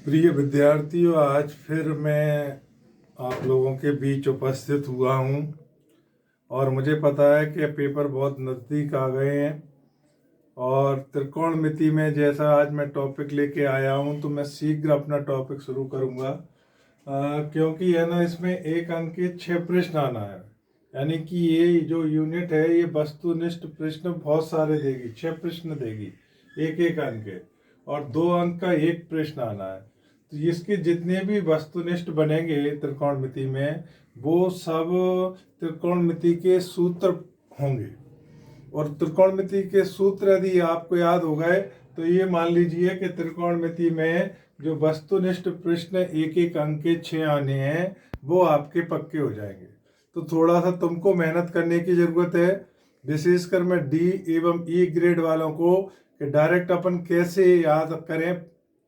प्रिय विद्यार्थियों, आज फिर मैं आप लोगों के बीच उपस्थित हुआ हूँ और मुझे पता है कि पेपर बहुत नज़दीक आ गए हैं और त्रिकोणमिति में जैसा आज मैं टॉपिक लेके आया हूँ तो मैं शीघ्र अपना टॉपिक शुरू करूँगा, क्योंकि है ना, इसमें एक अंक के 6 प्रश्न आना है। यानी कि ये जो यूनिट है ये वस्तुनिष्ठ प्रश्न बहुत सारे देगी, 6 प्रश्न देगी एक एक अंक के, और 2 अंक का एक प्रश्न आना है। तो इसके जितने भी वस्तुनिष्ठ बनेंगे त्रिकोणमिति में वो सब त्रिकोणमिति के सूत्र होंगे। और त्रिकोणमिति के सूत्र यदि आपको याद हो गए तो ये मान लीजिए कि त्रिकोणमिति में जो वस्तुनिष्ठ प्रश्न एक एक अंक के 6 आने हैं वो आपके पक्के हो जाएंगे। तो थोड़ा सा तुमको मेहनत करने की ज़रूरत है, विशेषकर मैं डी एवं ई ग्रेड वालों को, कि डायरेक्ट अपन कैसे याद करें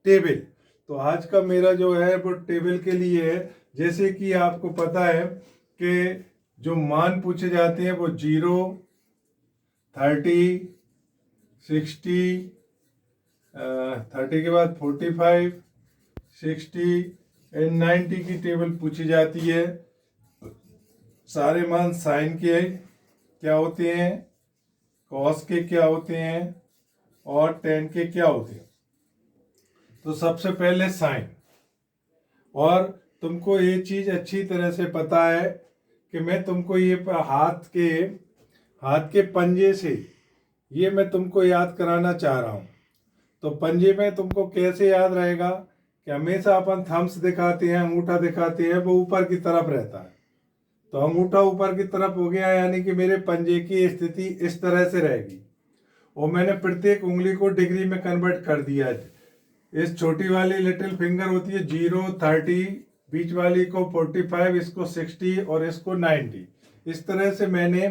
टेबल। तो आज का मेरा जो है वो टेबल के लिए है। जैसे कि आपको पता है कि जो मान पूछे जाते हैं वो 0, 30, 60, 30 के बाद 45, 60 एंड 90 की टेबल पूछी जाती है। सारे मान साइन के क्या होते हैं, कॉस के क्या होते हैं और टेन के क्या होते हैं। तो सबसे पहले साइन, और तुमको ये चीज अच्छी तरह से पता है कि मैं तुमको ये हाथ के पंजे से ये मैं तुमको याद कराना चाह रहा हूँ। तो पंजे में तुमको कैसे याद रहेगा कि हमेशा अपन थम्स दिखाते हैं, अंगूठा दिखाते हैं, वो ऊपर की तरफ रहता है। तो अंगूठा ऊपर की तरफ हो गया, यानी कि मेरे पंजे की स्थिति इस तरह से रहेगी। और मैंने प्रत्येक उंगली को डिग्री में कन्वर्ट कर दिया है। इस छोटी वाली लिटिल फिंगर होती है 0, 30, बीच वाली को 45, इसको 60 और इसको 90। इस तरह से मैंने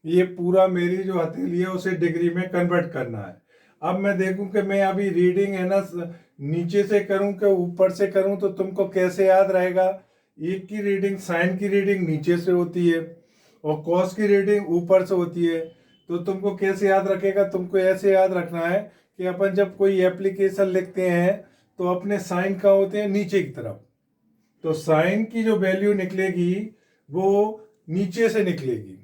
ये पूरा मेरी जो हथेली है उसे डिग्री में कन्वर्ट करना है। अब मैं देखूं कि मैं अभी रीडिंग है ना नीचे से करूं कि ऊपर से करूं, तो तुमको कैसे याद रहेगा। एक की रीडिंग, साइन की रीडिंग नीचे से होती है और कॉस की रीडिंग ऊपर से होती है। तो तुमको कैसे याद रखेगा, तुमको ऐसे याद रखना है कि अपन जब कोई एप्लीकेशन लिखते हैं तो अपने साइन कहाँ होते हैं, नीचे की तरफ। तो साइन की जो वैल्यू निकलेगी वो नीचे से निकलेगी,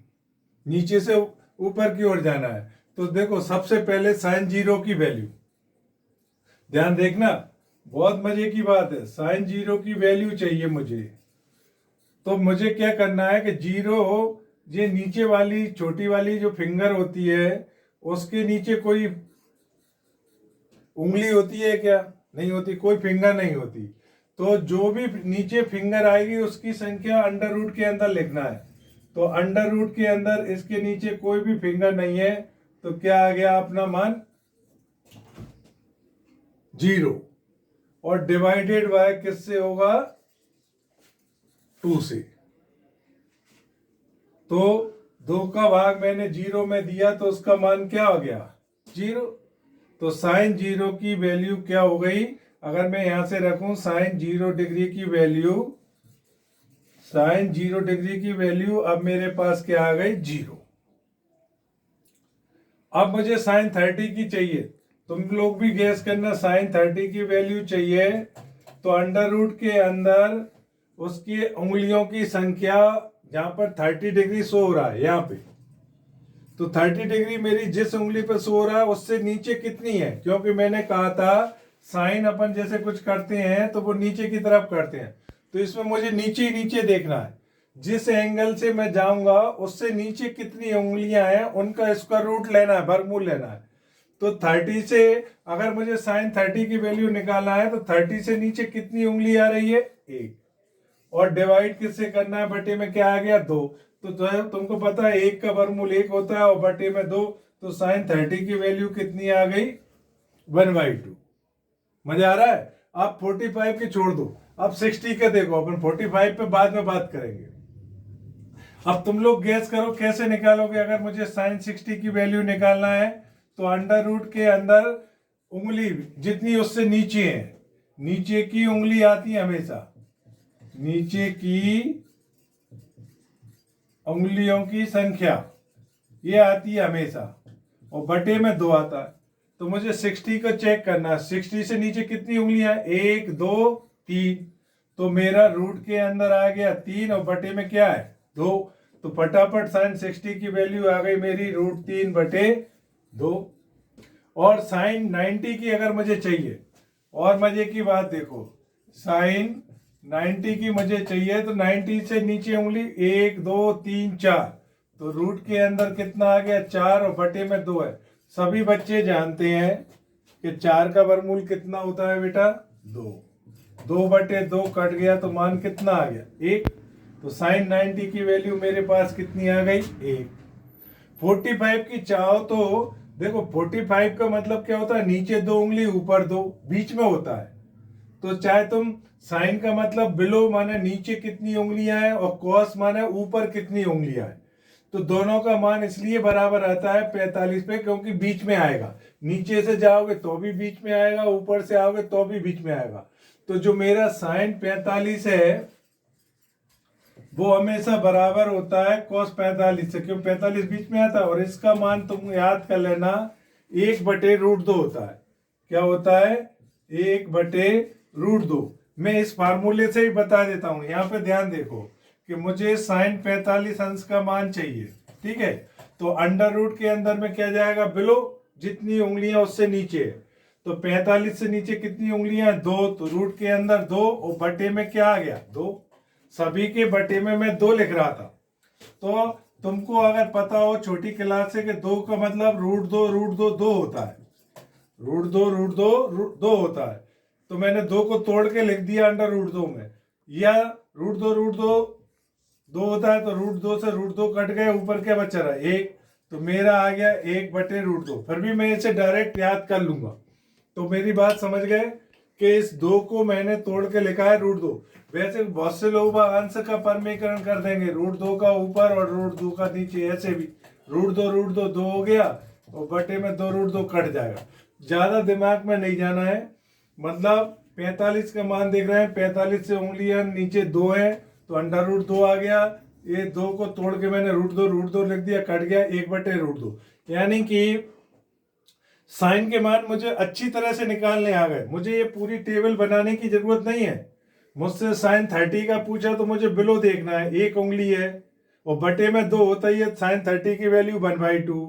नीचे से ऊपर की ओर जाना है। तो देखो सबसे पहले साइन 0 की वैल्यू ध्यान देखना, बहुत मजे की बात है। साइन 0 की वैल्यू चाहिए मुझे, तो मुझे क्या करना है कि 0 ये नीचे वाली छोटी वाली जो फिंगर होती है उसके नीचे कोई उंगली होती है क्या, नहीं होती, कोई फिंगर नहीं होती। तो जो भी नीचे फिंगर आएगी उसकी संख्या अंडर रूट के अंदर लिखना है। तो अंडर रूट के अंदर इसके नीचे कोई भी फिंगर नहीं है, तो क्या आ गया अपना मान 0। और डिवाइडेड बाय किससे होगा, 2 से। तो 2 का भाग मैंने 0 में दिया तो उसका मान क्या हो गया, 0। तो साइन 0 की वैल्यू क्या हो गई, अगर मैं यहां से रखूं साइन 0 डिग्री की वैल्यू, साइन 0 डिग्री की वैल्यू अब मेरे पास क्या आ गई, 0। अब मुझे साइन 30 की चाहिए, तुम लोग भी गैस करना। साइन 30 की वैल्यू चाहिए तो अंडर रूट के अंदर उसकी उंगलियों की संख्या, जहां पर 30 डिग्री शो हो रहा है यहाँ पे, तो 30 डिग्री मेरी जिस उंगली पर शो हो रहा है उससे नीचे कितनी है, क्योंकि मैंने कहा था साइन अपन जैसे कुछ करते हैं तो वो नीचे की तरफ करते हैं। तो इसमें मुझे नीचे ही नीचे देखना है, जिस एंगल से मैं जाऊंगा उससे नीचे कितनी उंगलियां हैं उनका स्क्वायर रूट लेना है, वर्गमूल लेना है। तो 30 से अगर मुझे साइन 30 की वैल्यू निकालना है तो 30 से नीचे कितनी उंगली आ रही है, 1। और डिवाइड किससे करना है, बटे में क्या आ गया, 2। तो तुमको पता है 1 का वर्गमूल 1 होता है और बटे में 2। तो साइन 30 की वैल्यू कितनी आ गई, 1/2। मजा आ रहा है। आप 45 की छोड़ दो, अब 60 का देखो, अपन 45 पे बाद में बात करेंगे। अब तुम लोग गैस करो कैसे निकालोगे। अगर मुझे साइन 60 की वैल्यू निकालना है तो अंडर रूट के अंदर उंगली जितनी उससे नीचे है, नीचे की उंगली आती है हमेशा, नीचे की उंगलियों की संख्या ये आती है हमेशा, और बटे में 2 आता है। तो मुझे 60 को चेक करना है। 60 से नीचे कितनी उंगलियां? 1 2 3। तो मेरा रूट के अंदर आ गया 3 और बटे में क्या है? 2। तो फटाफट साइन 60 की वैल्यू आ गई मेरी √3/2। और साइन 90 की अगर मुझे चाहिए, और मजे की बात देखो, साइन 90 की मुझे चाहिए तो 90 से नीचे उंगली 1 2 3 4। तो रूट के अंदर कितना आ गया? 4 और बटे में 2 है। सभी बच्चे जानते हैं कि 4 का वर्गमूल कितना होता है बेटा? 2। 2/2 कट गया तो मान कितना आ गया? 1। तो साइन 90 की वैल्यू मेरे पास कितनी आ गई? 1। 45 की चाहो तो देखो, 45 का मतलब क्या होता है? नीचे 2 उंगली, ऊपर 2, बीच में होता है। तो चाहे तुम साइन का मतलब बिलो माने नीचे कितनी उंगलियां हैं और कॉस माने ऊपर कितनी उंगलियां हैं, तो दोनों का मान इसलिए बराबर आता है 45 पे, क्योंकि बीच में आएगा। नीचे से जाओगे तो भी बीच में आएगा, ऊपर से आओगे तो भी बीच में आएगा। तो जो मेरा साइन 45 है वो हमेशा बराबर होता है cos 45 से, क्यों? 45 बीच में आता है। और इसका मान तुम याद कर लेना, 1/√2 होता है। क्या होता है? 1/√2। मैं इस फार्मूले से ही बता देता हूं। यहाँ पे ध्यान देखो कि मुझे साइन 45 अंश का मान चाहिए, ठीक है? तो अंडर रूट के अंदर में क्या जाएगा? बिलो, जितनी उंगलियां उससे नीचे है। तो 45 से नीचे कितनी उंगलियां? 2। तो रूट के अंदर 2 और बटे में क्या आ गया? 2। सभी के बटे में मैं 2 लिख रहा था। तो तुमको अगर पता हो छोटी क्लास से कि 2 का मतलब √2 होता है। √2 होता है। तो मैंने 2 को तोड़ के लिख दिया अंडर√2 में। या √2 होता है तो √2 से √2 कट गए, ऊपर क्या बचा रहा? 1। तो मेरा आ गया 1/√2। फिर भी मैं इसे डायरेक्ट याद कर लूंगा। तो मेरी बात समझ गए कि इस 2 को मैंने तोड़ के लिखा है √2। वैसे बहुत से लोग अंश का परमीकरण कर देंगे, √2 का ऊपर और √2 का नीचे, ऐसे भी √2 2 हो गया और बटे में 2 कट जाएगा। ज्यादा दिमाग में नहीं जाना है। मतलब 45 का मान देख रहे हैं, 45 से उंगलियां नीचे 2 है तो अंडर√2 आ गया। ये 2 को तोड़ के मैंने √2 लिख दिया, कट गया 1/√2। यानी कि साइन के मान मुझे अच्छी तरह से निकालने आ गए। मुझे ये पूरी टेबल बनाने की जरूरत नहीं है। मुझसे साइन 30 का पूछा तो मुझे बिलो देखना है, 1 उंगली है और बटे में 2 होता ही है। साइन 30 की वैल्यू 1/2।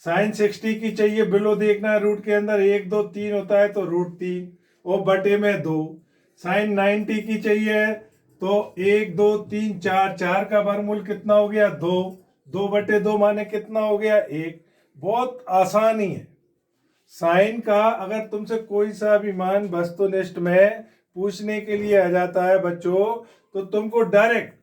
साइन 60 की चाहिए, बिलो देखना है, रूट के अंदर 1 2 3 होता है तो √3 और बटे में 2। साइन 90 की चाहिए तो 1 2 3 4, 4 का वर्गमूल कितना हो गया? 2। 2/2 माने कितना हो गया? 1। बहुत आसान ही है। साइन का अगर तुमसे कोई सा भी मान वस्तुनिष्ठ में पूछने के लिए आ जाता है बच्चों, तो तुमको डायरेक्ट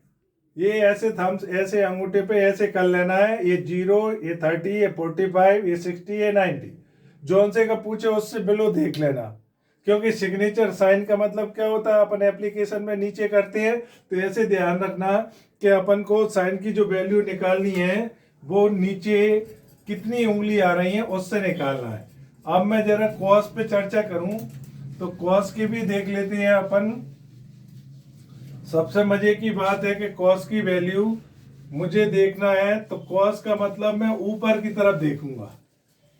ये ऐसे थम्स, ऐसे अंगूठे पे ऐसे कर लेना है। ये 0, ये 30, ये 45, ये 60, ये 90, जोन से का पूछे उससे बिलो देख लेना। क्योंकि सिग्नेचर साइन का मतलब क्या होता है? अपन एप्लीकेशन में नीचे करते हैं। तो ऐसे ध्यान रखना कि अपन को साइन की जो वैल्यू निकालनी है वो नीचे कितनी उंगली आ रही है उससे निकालना है। अब मैं जरा कॉस पे चर्चा करूं तो कॉस की भी देख लेते हैं अपन। सबसे मजे की बात है कि कॉस की वैल्यू मुझे देखना है तो कॉस का मतलब मैं ऊपर की तरफ देखूंगा।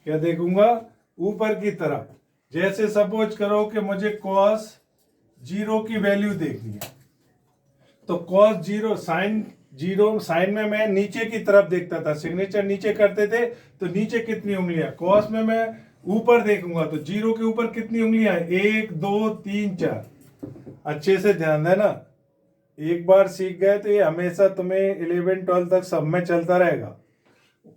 क्या देखूंगा? ऊपर की तरफ। जैसे सपोज करो कि मुझे कॉस 0 की वैल्यू देखनी है, तो कॉस 0, साइन 0, साइन में मैं नीचे की तरफ देखता था, सिग्नेचर नीचे करते थे तो नीचे कितनी उंगलियां। कॉस में मैं ऊपर देखूंगा तो 0 के ऊपर कितनी उंगलियां? 1 2 3 4। अच्छे से ध्यान देना, एक बार सीख गए तो ये हमेशा तुम्हें 11 12 तक सब में चलता रहेगा।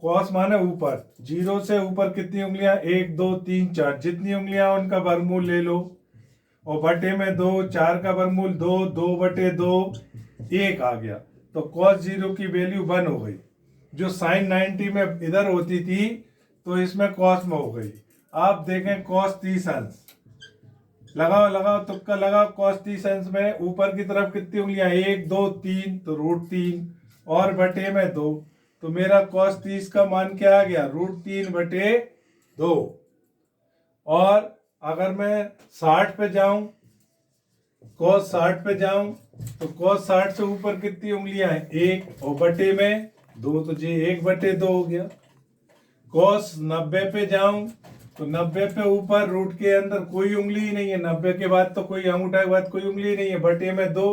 कॉस माने ऊपर, 0 से ऊपर कितनी उंगलियां? 1 2 3 4। जितनी उंगलियां उनका वर्गमूल ले लो और बटे में 2, 4 का वर्गमूल 2, 2/2 1 आ गया। तो cos 0 की वैल्यू 1 हो गई। जो साइन 90 में इधर होती थी तो इसमें cos में हो गई। आप देखें cos 30 अंश, लगाओ तुक्का लगाओ। cos 30 अंश में ऊपर की तरफ कितनी उंगलियां? 1 2 3 तो √3 और बटे में 2। तो मेरा cos 30 का मान क्या आ गया? √3/2। और अगर मैं 60 पे जाऊं, cos 60 पे जाऊं तो cos 60 से ऊपर कितनी उंगलियां हैं? 1 और बटे में 2, तो जी 1/2 हो गया। cos 90 पे जाऊं तो 90 पे ऊपर रूट के अंदर कोई उंगली ही नहीं है, 90 के बाद तो कोई अंगूठा के बाद कोई उंगली ही नहीं है, बटे में 2,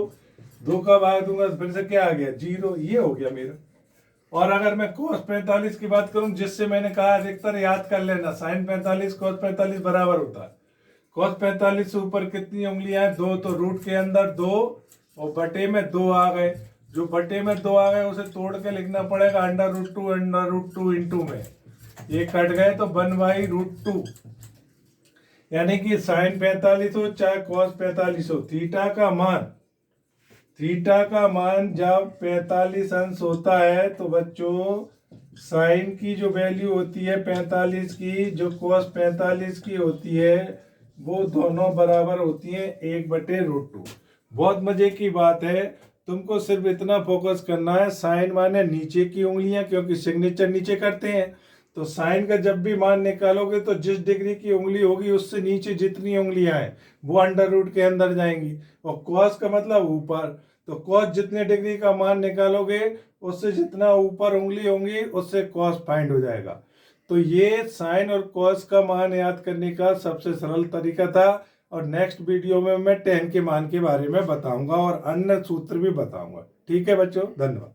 2 का भाग दूंगा तो फिर से क्या आ गया 0, ये हो गया मेरा। और अगर मैं cos 45 की बात करूं, जिससे मैंने कहा अधिकतर याद कर लेना, sin 45 cos 45 बराबर होता है। cos 45 से ऊपर कितनी उंगलियां हैं 2, तो रूट के अंदर 2 और बटे में 2 आ गए। जो बटे में 2 आ गए उसे तोड़ के लिखना पड़ेगा √2 इंटू में, ये कट गए तो 1/√2, यानी कि sin 45 हो चाहे cos 45 हो, थीटा का मान जब 45 अंश होता है तो बच्चों साइन की जो वैल्यू होती है 45 की, जो cos 45 की होती है, वो दोनों बराबर होती है 1/√2। बहुत मजे की बात है, तुमको सिर्फ इतना फोकस करना है, साइन माने नीचे की उंगलियां, क्योंकि सिग्नेचर नीचे करते हैं, तो साइन का जब भी मान निकालोगे तो जिस डिग्री की उंगली होगी उससे नीचे जितनी उंगलियां हैं वो अंडर रूट के अंदर जाएंगी, और कॉस का मतलब ऊपर, तो कॉस जितने डिग्री का मान निकालोगे उससे जितना ऊपर उंगली होंगी उससे कॉस फाइंड हो जाएगा। तो ये साइन और कॉस का मान याद करने का सबसे सरल तरीका था, और नेक्स्ट वीडियो में मैं tan के मान के बारे में बताऊंगा और अन्य सूत्र भी बताऊंगा। ठीक है बच्चों, धन्यवाद।